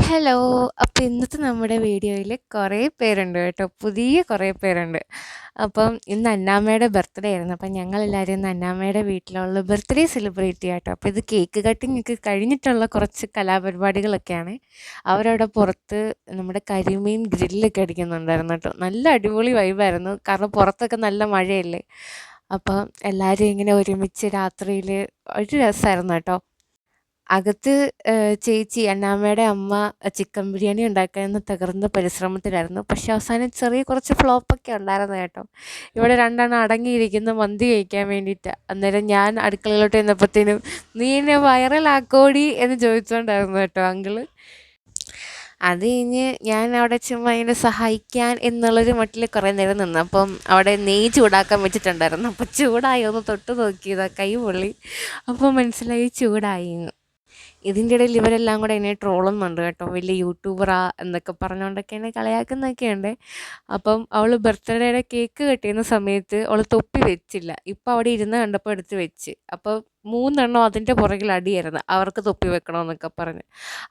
Hello. അപ്പോൾ ഇന്നത്തെ നമ്മുടെ വീഡിയോയിൽ കുറേ പേരുണ്ട് കേട്ടോ. പുതിയ കുറേ പേരുണ്ട്. അപ്പം ഇന്ന് അന്നാമ്മയുടെ ബർത്ത്ഡേ ആയിരുന്നു. അപ്പം ഞങ്ങളെല്ലാവരും ഇന്ന് അന്നാമ്മയുടെ വീട്ടിലുള്ള ബർത്ത്ഡേ സെലിബ്രേറ്റ് ചെയ്യാം കേട്ടോ. അപ്പോൾ ഇത് കേക്ക് കട്ടിങ് ഒക്കെ കഴിഞ്ഞിട്ടുള്ള കുറച്ച് കലാപരിപാടികളൊക്കെയാണ്. അവരവിടെ പുറത്ത് നമ്മുടെ കരിമീൻ ഗ്രില്ലൊക്കെ അടിക്കുന്നുണ്ടായിരുന്നു കേട്ടോ. നല്ല അടിപൊളി വൈബായിരുന്നു. കാരണം പുറത്തൊക്കെ നല്ല മഴയല്ലേ. അപ്പം എല്ലാവരും ഇങ്ങനെ ഒരുമിച്ച് രാത്രിയിൽ ഒരു രസമായിരുന്നു കേട്ടോ. അകത്ത് ചേച്ചി അന്നാമ്മയുടെ അമ്മ ചിക്കൻ ബിരിയാണി ഉണ്ടാക്കാനെന്ന് തകർന്ന പരിശ്രമത്തിലായിരുന്നു. പക്ഷെ അവസാനം ചെറിയ കുറച്ച് ഫ്ലോപ്പൊക്കെ ഉണ്ടായിരുന്നു കേട്ടോ. ഇവിടെ രണ്ടെണ്ണം അടങ്ങിയിരിക്കുന്ന മന്തി കഴിക്കാൻ വേണ്ടിയിട്ട്. അന്നേരം ഞാൻ അടുക്കളയിലോട്ട് ചെന്നപ്പോഴത്തേനും നീ എന്നെ വൈറലാക്കോടി എന്ന് ചോദിച്ചുകൊണ്ടായിരുന്നു കേട്ടോ അങ്കിള്. അത് കഴിഞ്ഞ് ഞാൻ അവിടെ ചുമ്മാ ഇങ്ങനെ സഹായിക്കാൻ എന്നുള്ളൊരു മട്ടിൽ കുറേ നേരം നിന്നു. അപ്പം അവിടെ നെയ്യ് ചൂടാക്കാൻ വെച്ചിട്ടുണ്ടായിരുന്നു. അപ്പോൾ ചൂടായി ഒന്ന് തൊട്ട് നോക്കിയതാണ്, കൈ പൊള്ളി. അപ്പോൾ മനസ്സിലായി ചൂടായി എന്ന്. ഇതിൻ്റെ ഇടയിൽ ഇവരെല്ലാം കൂടെ എന്നെ ട്രോളുന്നുണ്ട് കേട്ടോ. വലിയ യൂട്യൂബറാ എന്നൊക്കെ പറഞ്ഞുകൊണ്ടൊക്കെ എന്നെ കളിയാക്കുന്നൊക്കെയുണ്ട്. അപ്പം അവൾ ബർത്ത്ഡേയുടെ കേക്ക് കട്ട് ചെയ്യുന്ന സമയത്ത് അവൾ തൊപ്പി വെച്ചില്ല. ഇപ്പം അവിടെ ഇരുന്ന് കണ്ടപ്പോൾ എടുത്ത് വെച്ച്. അപ്പോൾ 3 എണ്ണം അതിൻ്റെ പുറകിൽ അടിയായിരുന്നു, അവർക്ക് തൊപ്പി വെക്കണമെന്നൊക്കെ പറഞ്ഞ്.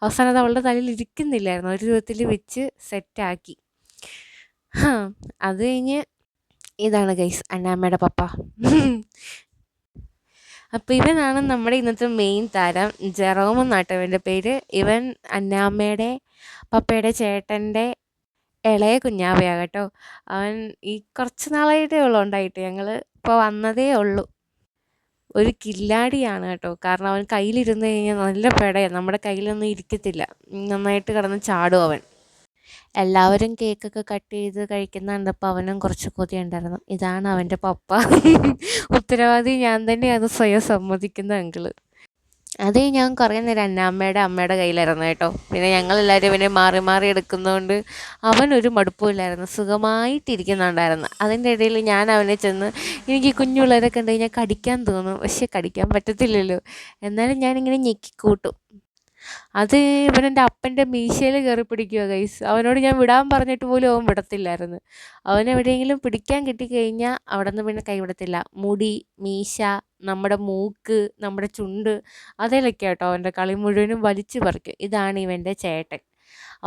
അവസാനം അത് അവളുടെ തലയിൽ ഇരിക്കുന്നില്ലായിരുന്നു. ഒരു വിധത്തിൽ വെച്ച് സെറ്റാക്കി. അത് കഴിഞ്ഞ് ഇതാണ് ഗൈസ് അന്നാമ്മയുടെ പപ്പ. അപ്പോൾ ഇവനാണ് നമ്മുടെ ഇന്നത്തെ മെയിൻ താരം. ജെറോം എന്നാട്ടോ ഇവൻ്റെ പേര്. ഇവൻ അന്നാമ്മയുടെ പപ്പയുടെ ചേട്ടൻ്റെ ഇളയ കുഞ്ഞാവയാണ് കേട്ടോ. അവൻ ഈ കുറച്ച് നാളായിട്ടേ ഉള്ളൂ ഉണ്ടായിട്ട്. ഞങ്ങൾ ഇപ്പോൾ വന്നതേ ഉള്ളൂ. ഒരു കില്ലാടിയാണ് കേട്ടോ. കാരണം അവൻ കയ്യിലിരുന്ന് കഴിഞ്ഞാൽ നല്ല പെടയാണ്, നമ്മുടെ കയ്യിലൊന്നും ഇരിക്കത്തില്ല. നന്നായിട്ട് കിടന്ന് ചാടും അവൻ. എല്ലാവരും കേക്കൊക്കെ കട്ട് ചെയ്ത് കഴിക്കുന്ന കണ്ടപ്പോൾ അവനും കുറച്ച് കൊതിയുണ്ടായിരുന്നു. ഇതാണ് അവൻ്റെ പപ്പ. ഉത്തരവാദി ഞാൻ തന്നെയാണ്, സ്വയം സമ്മതിക്കുന്ന അങ്കിള്. അത് ഞാൻ കുറേ നേരം അന്നാമ്മയുടെ അമ്മയുടെ കയ്യിലായിരുന്നു കേട്ടോ. പിന്നെ ഞങ്ങളെല്ലാവരും ഇവനെ മാറി മാറി എടുക്കുന്നതുകൊണ്ട് അവനൊരു മടുപ്പുമില്ലായിരുന്നു, സുഖമായിട്ടിരിക്കുന്നുണ്ടായിരുന്നു. അതിൻ്റെ ഇടയിൽ ഞാൻ അവനെ ചെന്ന്, എനിക്ക് കുഞ്ഞു പിള്ളേരെ കണ്ടു കഴിഞ്ഞാൽ കടിക്കാൻ തോന്നും, പക്ഷെ കടിക്കാൻ പറ്റത്തില്ലല്ലോ. എന്നാലും ഞാനിങ്ങനെ ഞെക്കിക്കൂട്ടും. അത് ഇവനെൻ്റെ അപ്പൻ്റെ മീശയിൽ കയറി പിടിക്കുക ഗൈസ്. അവനോട് ഞാൻ വിടാൻ പറഞ്ഞിട്ട് പോലും അവൻ വിടത്തില്ലായിരുന്നു. അവനെവിടെയെങ്കിലും പിടിക്കാൻ കിട്ടിക്കഴിഞ്ഞാൽ അവിടെ നിന്ന് പിന്നെ കൈവിടത്തില്ല. മുടി, മീശ, നമ്മുടെ മൂക്ക്, നമ്മുടെ ചുണ്ട്, അതിലൊക്കെ കേട്ടോ അവൻ്റെ കളി മുഴുവനും വലിച്ചു പറിക്കും. ഇതാണ് ഇവൻ്റെ ചേട്ടൻ.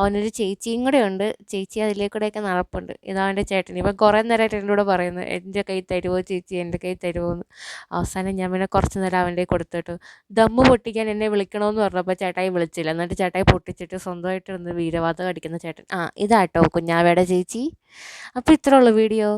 അവനൊരു ചേച്ചിയും കൂടെ ഉണ്ട്. ചേച്ചി അതിലേക്കൂടെയൊക്കെ നടപ്പുണ്ട്. ഇതവൻ്റെ ചേട്ടൻ. ഇവൻ കുറേ നേരമായിട്ട് എൻ്റെ കൂടെ പറയുന്നു, എൻ്റെ കൈ തരുമോ ചേച്ചി, എൻ്റെ കൈ തരുമോ എന്ന്. അവസാനം ഞാൻ പിന്നെ കുറച്ച് നേരം അവൻ്റെ കൊടുത്തിട്ടു. ദമ്മ് പൊട്ടിക്കാൻ എന്നെ വിളിക്കണമെന്ന് പറഞ്ഞപ്പോൾ ചേട്ടായി വിളിച്ചില്ല. എന്നിട്ട് ചേട്ടായി പൊട്ടിച്ചിട്ട് സ്വന്തമായിട്ട് ഇരുന്ന് വീരവാദം അടിക്കുന്ന ചേട്ടൻ. ഇതാട്ടോ കുഞ്ഞാവയുടെ ചേച്ചി. അപ്പോൾ ഇത്രേ ഉള്ളൂ വീഡിയോ.